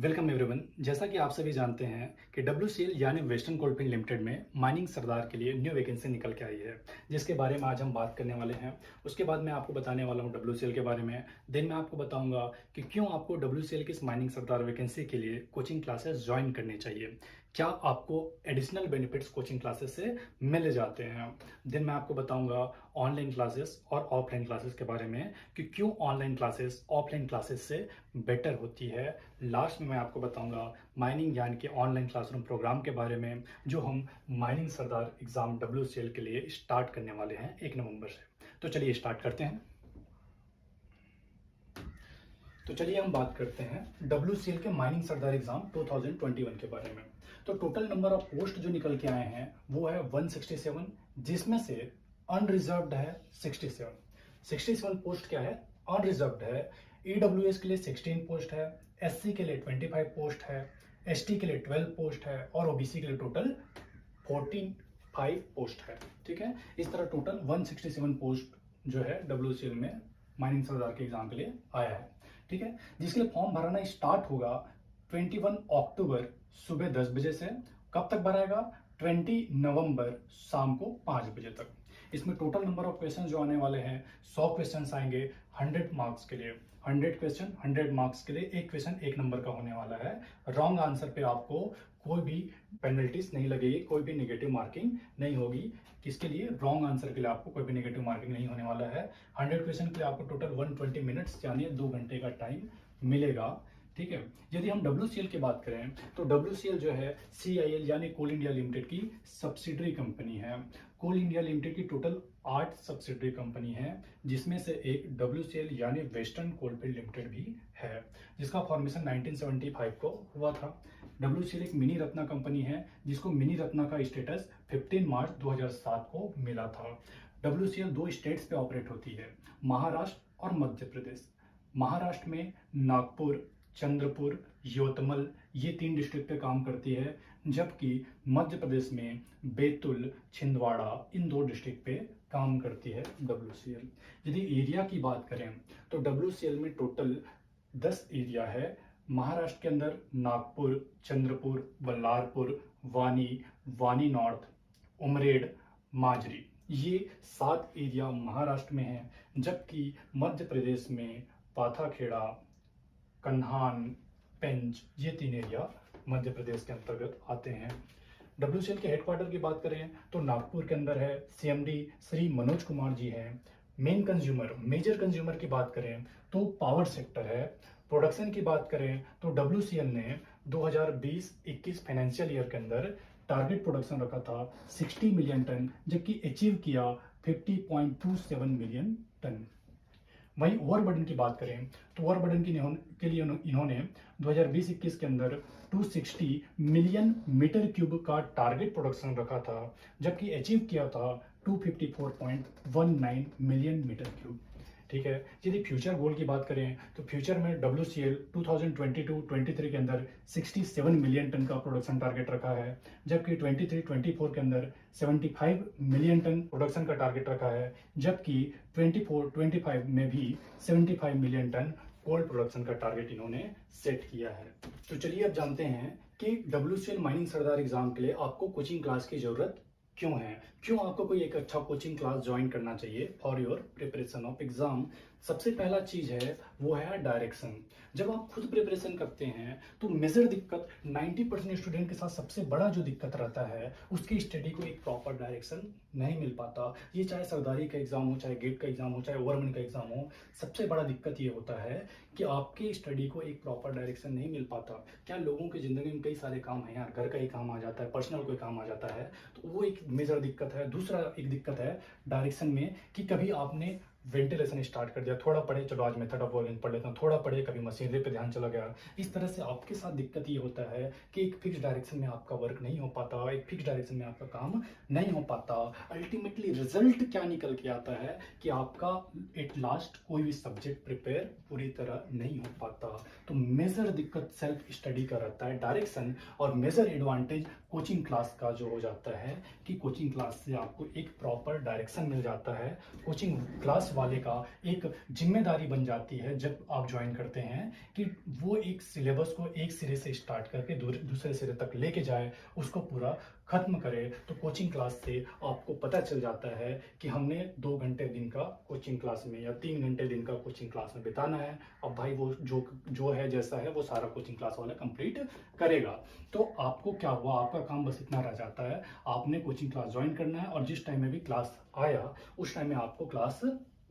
Welcome everyone. जैसा कि आप सभी जानते हैं कि WCL यानी वेस्टर्न कोलफील्ड लिमिटेड में माइनिंग सरदार के लिए न्यू वैकेंसी निकल के आई है, जिसके बारे में आज हम बात करने वाले हैं। उसके बाद मैं आपको बताने वाला हूं WCL के बारे में। देन मैं आपको बताऊंगा कि क्यों आपको WCL की इस माइनिंग सरदार वैकेंसी के लिए कोचिंग क्लासेस ज्वाइन करनी चाहिए, क्या आपको एडिशनल बेनिफिट्स कोचिंग क्लासेस से मिल जाते हैं। देन मैं आपको बताऊंगा ऑनलाइन क्लासेस और ऑफलाइन क्लासेस के बारे में कि क्यों ऑनलाइन क्लासेस ऑफलाइन क्लासेस से बेटर होती है। लास्ट में मैं आपको बताऊंगा माइनिंग ज्ञान के ऑनलाइन क्लासरूम प्रोग्राम के बारे में, जो हम माइनिंग सरदार एग्जाम WCL के लिए स्टार्ट करने वाले हैं 1 नवंबर से। तो चलिए स्टार्ट करते हैं। तो चलिए हम बात करते हैं WCL के माइनिंग सरदार एग्जाम 2021 के बारे में। तो टोटल नंबर ऑफ पोस्ट जो निकल के आए हैं वो है 167, जिसमें से अनरिजर्व्ड है 67। 67 पोस्ट क्या है? अनरिजर्व्ड है। EWS के लिए 16 पोस्ट है, SC के लिए 25 पोस्ट है, ST के लिए 12 पोस्ट है और OBC के लिए टोटल 45 पोस्ट है। ठीक है, इस तरह टोटल 167 पोस्ट जो है WCL में माइनिंग सरदार के एग्जाम के लिए आया है। ठीक है, जिसके लिए फॉर्म भराना स्टार्ट होगा 21 अक्टूबर सुबह 10 बजे से। कब तक भराएगा? 20 नवंबर शाम को 5 बजे तक। इसमें टोटल नंबर ऑफ क्वेश्चन जो आने वाले हैं 100 क्वेश्चन आएंगे 100 मार्क्स के लिए। 100 क्वेश्चन 100 मार्क्स के लिए, एक क्वेश्चन 1 नंबर का होने वाला है। रॉन्ग आंसर पे आपको कोई भी पेनल्टीज नहीं लगेगी, कोई भी नेगेटिव मार्किंग नहीं होगी। किसके लिए? रॉन्ग आंसर के लिए आपको कोई भी नेगेटिव मार्किंग नहीं होने वाला है। 100 क्वेश्चन के लिए आपको टोटल 120 मिनट्स यानी 2 घंटे का टाइम मिलेगा। ठीक है, यदि हम WCL की बात करें तो WCL जो है CIL यानी कोल इंडिया लिमिटेड की सब्सिडरी कंपनी है। कोल इंडिया लिमिटेड की टोटल 8 सब्सिडरी कंपनी है, जिसमें से एक WCL यानी वेस्टर्न कोलफील्ड लिमिटेड भी है, जिसका फॉर्मेशन 1975 को हुआ था। WCL एक मिनी रत्ना कंपनी है, जिसको मिनी रत्ना का स्टेटस 15 मार्च 2007 को मिला था। WCL 2 स्टेट्स पे ऑपरेट होती है, महाराष्ट्र और मध्य प्रदेश। महाराष्ट्र में नागपुर, चंद्रपुर, यवतमल ये 3 डिस्ट्रिक्ट पे काम करती है, जबकि मध्य प्रदेश में बैतूल, छिंदवाड़ा इन 2 डिस्ट्रिक्ट पे काम करती है WCL। यदि एरिया की बात करें तो WCL में टोटल 10 एरिया है। महाराष्ट्र के अंदर नागपुर, चंद्रपुर, बल्लारपुर, वानी नॉर्थ, उमरेड, माजरी ये 7 एरिया महाराष्ट्र में है, जबकि मध्य प्रदेश में पाथाखेड़ा, कन्हान, पेंच ये 3 एरिया मध्य प्रदेश के अंतर्गत आते हैं। WCL के हेडक्वार्टर की बात करें तो नागपुर के अंदर है। CMD श्री मनोज कुमार जी हैं। मेजर कंज्यूमर की बात करें तो पावर सेक्टर है। प्रोडक्शन की बात करें तो WCL ने 2020-21 फाइनेंशियल ईयर के अंदर टारगेट प्रोडक्शन रखा था 60 मिलियन टन, जबकि अचीव किया 50.27 मिलियन टन। वहीं ओवरबर्डन की बात करें तो ओवरबर्डन के लिए इन्होंने 2020-21 के अंदर 260 मिलियन मीटर क्यूब का टारगेट प्रोडक्शन रखा था, जबकि अचीव किया था 254.19 मिलियन मीटर क्यूब। ठीक है, यदि फ्यूचर गोल की बात करें तो फ्यूचर में WCL 2022-23 के अंदर 67 मिलियन टन का प्रोडक्शन टारगेट रखा है, जबकि 23-24 के अंदर 75 मिलियन टन प्रोडक्शन का टारगेट रखा है, जबकि 24-25 में भी 75 मिलियन टन गोल्ड प्रोडक्शन का टारगेट इन्होंने सेट किया है। तो चलिए अब जानते हैं कि WCL माइनिंग सरदार एग्जाम के लिए आपको कोचिंग क्लास की जरूरत क्यों है, क्यों आपको कोई एक अच्छा कोचिंग क्लास ज्वाइन करना चाहिए for your preparation of exam. सबसे पहला चीज है वो है डायरेक्शन। जब आप खुद प्रिपरेशन करते हैं तो मेजर दिक्कत 90% स्टूडेंट के साथ सबसे बड़ा जो दिक्कत रहता है उसकी स्टडी को एक प्रॉपर डायरेक्शन नहीं मिल पाता। ये चाहे सरदारी का एग्जाम हो, चाहे गेट का एग्जाम हो, चाहे ओवरमैन का एग्जाम हो, सबसे बड़ा दिक्कत ये होता है कि आपकी स्टडी को एक प्रॉपर डायरेक्शन नहीं मिल पाता। क्या लोगों की जिंदगी में कई सारे काम है यार, घर का ही काम आ जाता है, पर्सनल कोई काम आ जाता है, तो वो एक मेजर दिक्कत है। दूसरा एक दिक्कत है डायरेक्शन में कि कभी आपने वेंटिलेशन स्टार्ट कर दिया, थोड़ा पढ़े चलो आज मेथड ऑफ वर्किंग पढ़ लेता हूँ, थोड़ा पढ़े कभी मशीनरी पे ध्यान चला गया। इस तरह से आपके साथ दिक्कत ये होता है कि एक फिक्स डायरेक्शन में आपका वर्क नहीं हो पाता, एक फिक्स डायरेक्शन में आपका काम नहीं हो पाता। अल्टीमेटली रिजल्ट क्या निकल के आता है कि आपका एट लास्ट कोई भी सब्जेक्ट प्रिपेयर पूरी तरह नहीं हो पाता। तो मेजर दिक्कत सेल्फ स्टडी का रहता है, डायरेक्शन, और मेजर एडवांटेज कोचिंग क्लास का जो हो जाता है कि कोचिंग क्लास से आपको एक प्रॉपर डायरेक्शन मिल जाता है। कोचिंग क्लास वाले का एक जिम्मेदारी बन जाती है जब आप ज्वाइन करते हैं कि वो एक सिलेबस को एक सिरे से स्टार्ट करके दूसरे सिरे तक लेके जाए, उसको पूरा खत्म करे। तो कोचिंग क्लास से आपको पता चल जाता है कि हमने 2 घंटे दिन का कोचिंग क्लास में या 3 घंटे दिन का कोचिंग क्लास में बिताना है। अब भाई वो जो है जैसा है वो सारा कोचिंग क्लास वाला कंप्लीट करेगा। तो आपको क्या हुआ, आपका काम बस इतना रह जाता है, आपने कोचिंग क्लास ज्वाइन करना है और जिस टाइम में भी क्लास आया उस टाइम में आपको क्लास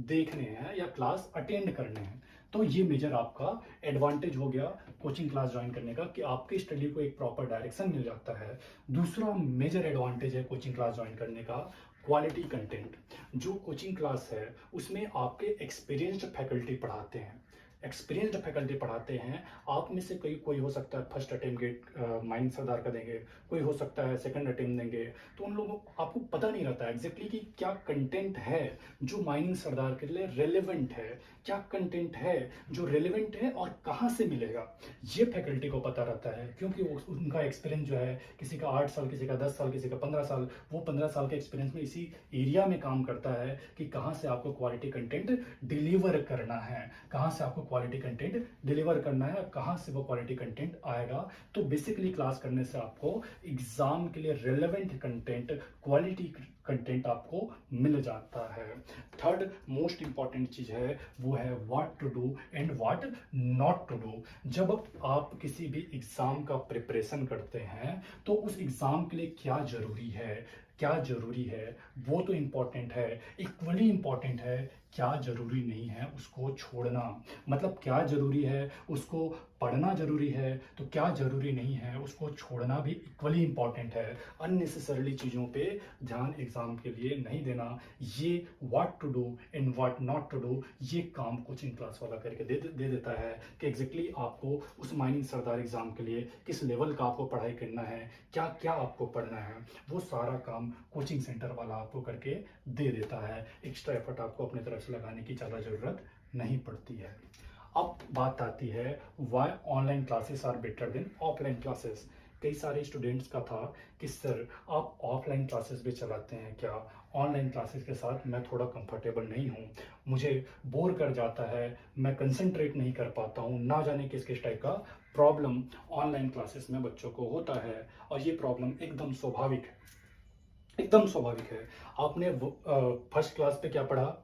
देखने हैं या क्लास अटेंड करने हैं। तो ये मेजर आपका एडवांटेज हो गया कोचिंग क्लास ज्वाइन करने का कि आपकी स्टडी को एक प्रॉपर डायरेक्शन मिल जाता है। दूसरा मेजर एडवांटेज है कोचिंग क्लास ज्वाइन करने का क्वालिटी कंटेंट। जो कोचिंग क्लास है उसमें आपके एक्सपीरियंस्ड फैकल्टी पढ़ाते हैं, एक्सपीरियंस्ड फैकल्टी पढ़ाते हैं। आप में से कोई हो सकता है फर्स्ट अटेम्प्ट गेट माइनिंग सरदार का देंगे, कोई हो सकता है सेकंड अटेम्प्ट देंगे। तो उन लोगों को आपको पता नहीं रहता एग्जैक्टली कि क्या कंटेंट है जो माइनिंग सरदार के लिए रेलेवेंट है, क्या कंटेंट है जो रेलेवेंट है और कहाँ से मिलेगा, ये फैकल्टी को पता रहता है। क्योंकि उनका एक्सपीरियंस जो है, किसी का 8 साल, किसी का 10 साल, किसी का 15 साल, वो 15 साल के एक्सपीरियंस में इसी एरिया में काम करता है कि कहाँ से आपको क्वालिटी कंटेंट डिलीवर करना है, कहाँ से आपको क्वालिटी कंटेंट डिलीवर करना है, कहाँ से वो क्वालिटी कंटेंट आएगा। तो बेसिकली क्लास करने से आपको एग्जाम के लिए रेलेवेंट कंटेंट, क्वालिटी कंटेंट आपको मिल जाता है। थर्ड मोस्ट इंपॉर्टेंट चीज है वो है what to do and what not to do. जब आप किसी भी एग्जाम का प्रिपरेशन करते हैं तो उस एग्जाम के लिए क्या जरूरी है, क्या जरूरी है वो तो इंपॉर्टेंट है, इक्वली इंपॉर्टेंट है क्या जरूरी नहीं है उसको छोड़ना। मतलब क्या जरूरी है उसको पढ़ना जरूरी है, तो क्या जरूरी नहीं है उसको छोड़ना भी इक्वली इंपॉर्टेंट है। अननेसेसरली चीज़ों पे ध्यान एग्जाम के लिए नहीं देना। ये what to do and what not to do ये काम कोचिंग क्लास वाला करके दे देता है कि एग्जैक्टली आपको उस माइनिंग सरदार एग्जाम के लिए किस लेवल का आपको पढ़ाई करना है, क्या क्या आपको पढ़ना है, वो सारा काम कोचिंग सेंटर वाला आपको करके दे देता है। एक्स्ट्रा एफर्ट आपको अपनी तरफ से लगाने की ज़्यादा ज़रूरत नहीं पड़ती है। अब बात आती है why online classes are better than offline classes. कई सारे स्टूडेंट्स का था कि सर आप ऑफलाइन क्लासेस भी चलाते हैं क्या, ऑनलाइन क्लासेस के साथ मैं थोड़ा कंफर्टेबल नहीं हूँ, मुझे बोर कर जाता है, मैं कंसंट्रेट नहीं कर पाता हूँ। ना जाने किस किस टाइप का प्रॉब्लम ऑनलाइन क्लासेस में बच्चों को होता है। और ये प्रॉब्लम एकदम स्वाभाविक है, एकदम स्वाभाविक है। आपने फर्स्ट क्लास पे क्या पढ़ा,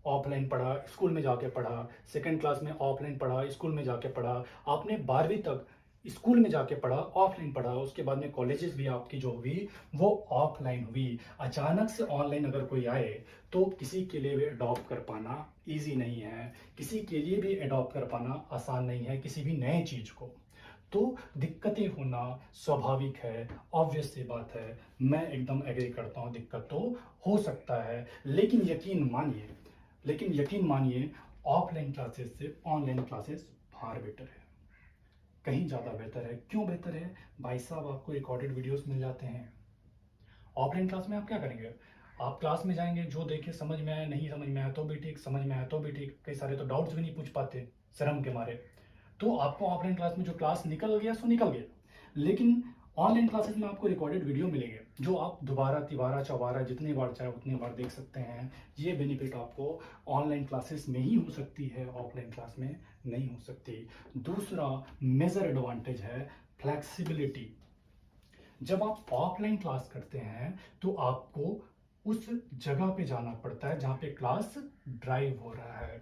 ऑफलाइन पढ़ा, स्कूल में जाके पढ़ा। सेकंड क्लास में ऑफलाइन पढ़ा, स्कूल में जाके पढ़ा। आपने 12वीं तक स्कूल में जाके पढ़ा, ऑफलाइन पढ़ा। उसके बाद में कॉलेजेस भी आपकी जो हुई वो ऑफलाइन हुई। अचानक से ऑनलाइन अगर कोई आए तो किसी के लिए भी अडॉप्ट कर पाना ईजी नहीं है, किसी के लिए भी अडॉप्ट कर पाना आसान नहीं है किसी भी नए चीज को। तो दिक्कतें होना स्वाभाविक है, ऑब्वियस सी बात है, मैं एकदम एग्री करता हूँ, दिक्कत तो हो सकता है। लेकिन यकीन मानिए ऑफलाइन क्लासेस से ऑनलाइन क्लासेस फार बेटर है, कहीं ज़्यादा बेहतर है। क्यों बेहतर है भाई साहब, आपको रिकॉर्डेड वीडियोस मिल जाते हैं। ऑफलाइन क्लास में आप क्या करेंगे, आप क्लास में जाएंगे, जो देखे समझ में आया, नहीं समझ में आया तो भी ठीक, समझ में आया तो भी ठीक। कई सारे तो डाउट्स भी नहीं पूछ पाते शर्म के मारे। तो आपको ऑफलाइन क्लास में जो क्लास निकल गया सो निकल गया। लेकिन ऑनलाइन क्लासेस में आपको रिकॉर्डेड वीडियो मिलेंगे जो आप दोबारा तिबारा चौबारा जितनी बार चाहे उतनी बार देख सकते हैं। ये बेनिफिट आपको ऑनलाइन क्लासेस में ही हो सकती है, ऑफलाइन क्लास में नहीं हो सकती। दूसरा मेजर एडवांटेज है फ्लेक्सिबिलिटी। जब आप ऑफलाइन क्लास करते हैं तो आपको उस जगह पे जाना पड़ता है जहाँ पे क्लास ड्राइव हो रहा है।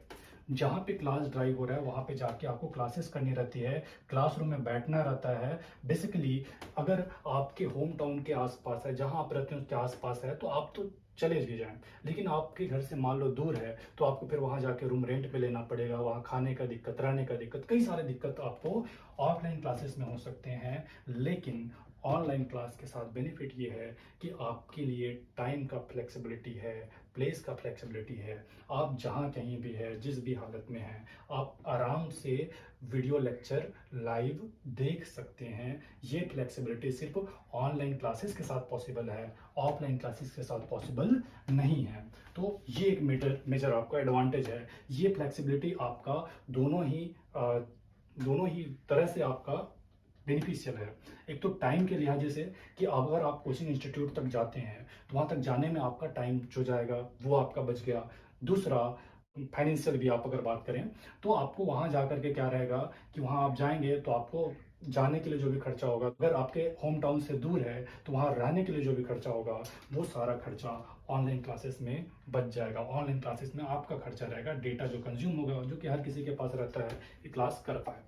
जहाँ पे क्लास ड्राइव हो रहा है वहाँ पे जाके आपको क्लासेस करनी रहती है, क्लासरूम में बैठना रहता है। बेसिकली अगर आपके होम टाउन के आसपास है, जहाँ आप रहते हैं उसके आसपास है तो आप तो चले भी जाएं। लेकिन आपके घर से मान लो दूर है तो आपको फिर वहाँ जाके रूम रेंट पे लेना पड़ेगा, वहाँ खाने का दिक्कत, रहने का दिक्कत, कई सारे दिक्कत आपको ऑफलाइन क्लासेस में हो सकते हैं। लेकिन ऑनलाइन क्लास के साथ बेनिफिट ये है कि आपके लिए टाइम का फ्लेक्सिबिलिटी है, प्लेस का फ्लेक्सिबिलिटी है। आप जहाँ कहीं भी है, जिस भी हालत में हैं, आप आराम से वीडियो लेक्चर लाइव देख सकते हैं। ये फ्लेक्सिबिलिटी सिर्फ ऑनलाइन क्लासेस के साथ पॉसिबल है, ऑफलाइन क्लासेस के साथ पॉसिबल नहीं है। तो ये एक मेजर आपका एडवांटेज है। ये फ्लेक्सिबिलिटी आपका दोनों ही तरह से आपका बेनिफिशियल है। एक तो टाइम के लिहाजे से कि अगर आप कोचिंग इंस्टीट्यूट तक जाते हैं तो वहाँ तक जाने में आपका टाइम जो जाएगा वो आपका बच गया। दूसरा, फाइनेंशियल भी आप अगर बात करें तो आपको वहाँ जा कर के क्या रहेगा कि वहाँ आप जाएंगे तो आपको जाने के लिए जो भी खर्चा होगा, अगर आपके होम टाउन से दूर है तो वहाँ रहने के लिए जो भी खर्चा होगा वो सारा खर्चा ऑनलाइन क्लासेस में बच जाएगा। ऑनलाइन क्लासेस में आपका खर्चा रहेगा, डेटा जो कंज्यूम होगा, जो कि हर किसी के पास रहता है कि क्लास कर पाए।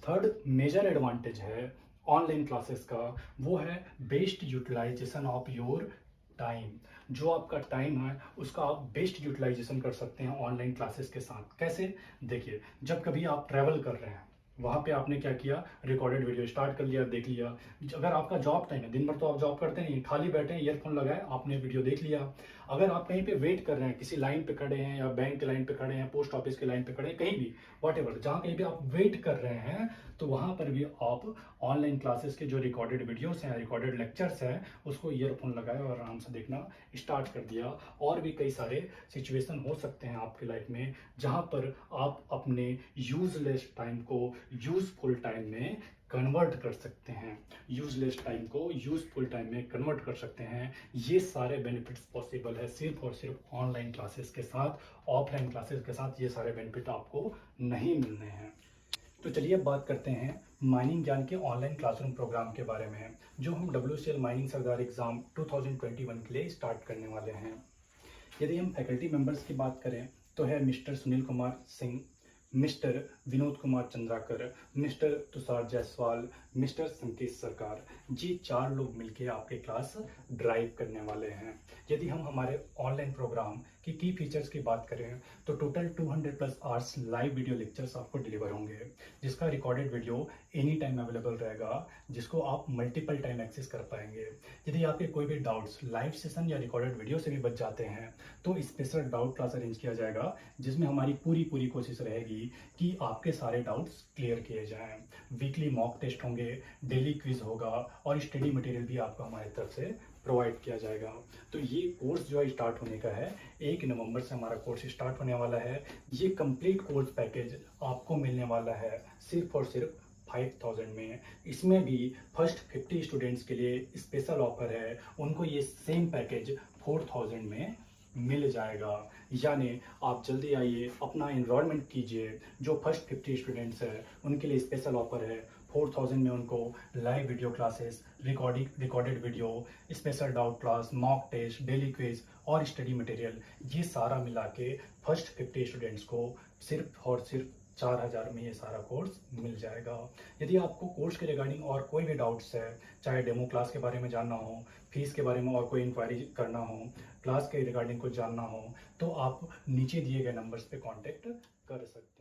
थर्ड मेजर एडवांटेज है ऑनलाइन क्लासेस का, वो है best utilization of your time. जो आपका टाइम है उसका आप बेस्ट यूटिलाइजेशन कर सकते हैं ऑनलाइन क्लासेस के साथ। कैसे? देखिए, जब कभी आप ट्रैवल कर रहे हैं, वहाँ पे आपने क्या किया, रिकॉर्डेड वीडियो स्टार्ट कर लिया, देख लिया। अगर आपका जॉब टाइम है, दिन भर तो आप जॉब करते नहीं, खाली बैठे हैं, ईयरफोन लगाए, आपने वीडियो देख लिया। अगर आप कहीं पे वेट कर रहे हैं, किसी लाइन पे खड़े हैं या बैंक के लाइन पे खड़े हैं, पोस्ट ऑफिस के लाइन पे खड़े हैं, कहीं भी वॉट एवर, जहाँ कहीं भी आप वेट कर रहे हैं, तो वहाँ पर भी आप ऑनलाइन क्लासेस के जो रिकॉर्डेड वीडियोस हैं, रिकॉर्डेड लेक्चर्स हैं, उसको ईयरफोन लगाए और आराम से देखना स्टार्ट कर दिया। और भी कई सारे सिचुएशन हो सकते हैं आपकी लाइफ में जहाँ पर आप अपने यूजलेस टाइम को यूजफुल टाइम में कन्वर्ट कर सकते हैं। यूजलेस टाइम को यूजफुल टाइम में कन्वर्ट कर सकते हैं। ये सारे बेनिफिट्स पॉसिबल है सिर्फ और सिर्फ ऑनलाइन क्लासेस के साथ। ऑफलाइन क्लासेस के साथ ये सारे बेनिफिट आपको नहीं मिलने हैं। तो चलिए अब बात करते हैं माइनिंग ज्ञान के ऑनलाइन क्लासरूम प्रोग्राम के बारे में, जो हम WCL माइनिंग सरदार एग्जाम 2021 के लिए स्टार्ट करने वाले हैं। यदि हम फैकल्टी मेंबर्स की बात करें तो है mister Sunil Kumar Singh, mister Vinod Kumar Chandrakar, mister Tushar Jaiswal, mister संकेत सरकार। ये 4 लोग मिलकर आपके क्लास ड्राइव करने वाले हैं। यदि हम हमारे ऑनलाइन प्रोग्राम की फीचर्स की बात करें तो total 200+ hours live video lectures आपको डिलीवर होंगे, जिसका recorded video any time available रहेगा, जिसको आप मल्टीपल टाइम एक्सेस कर पाएंगे। यदि आपके कोई भी डाउट्स लाइव सेशन या रिकॉर्डेड वीडियो से भी बच जाते हैं तो स्पेशल डाउट क्लास अरेंज किया जाएगा, जिसमें हमारी पूरी कोशिश रहेगी कि आपके सारे डाउट्स क्लियर किए जाएं। वीकली मॉक टेस्ट होंगे, डेली क्विज होगा और स्टडी मटेरियल भी आपको हमारी तरफ से प्रोवाइड किया जाएगा। तो ये कोर्स जो है स्टार्ट होने का है, 1 नवंबर से हमारा कोर्स स्टार्ट होने वाला है। ये कंप्लीट कोर्स पैकेज आपको मिलने वाला है सिर्फ और सिर्फ 5000 में। इसमें भी फर्स्ट 50 स्टूडेंट्स के लिए स्पेशल ऑफर है, उनको ये सेम पैकेज 4000 में मिल जाएगा। यानी आप जल्दी आइए, अपना एनरोलमेंट कीजिए। जो फर्स्ट 50 स्टूडेंट्स हैं उनके लिए स्पेशल ऑफर है, 4000 में उनको live video classes, recorded video, special doubt class, mock test, daily quiz और स्टडी मटेरियल, ये सारा मिला के फर्स्ट 50 स्टूडेंट्स को सिर्फ और सिर्फ 4000 में ये सारा कोर्स मिल जाएगा। यदि आपको कोर्स के रिगार्डिंग और कोई भी डाउट्स है, चाहे डेमो क्लास के बारे में जानना हो, फीस के बारे में और कोई इंक्वायरी करना हो, क्लास के रिगार्डिंग कुछ जानना हो, तो आप नीचे दिए गए नंबर्स पे कांटेक्ट कर सकते हैं।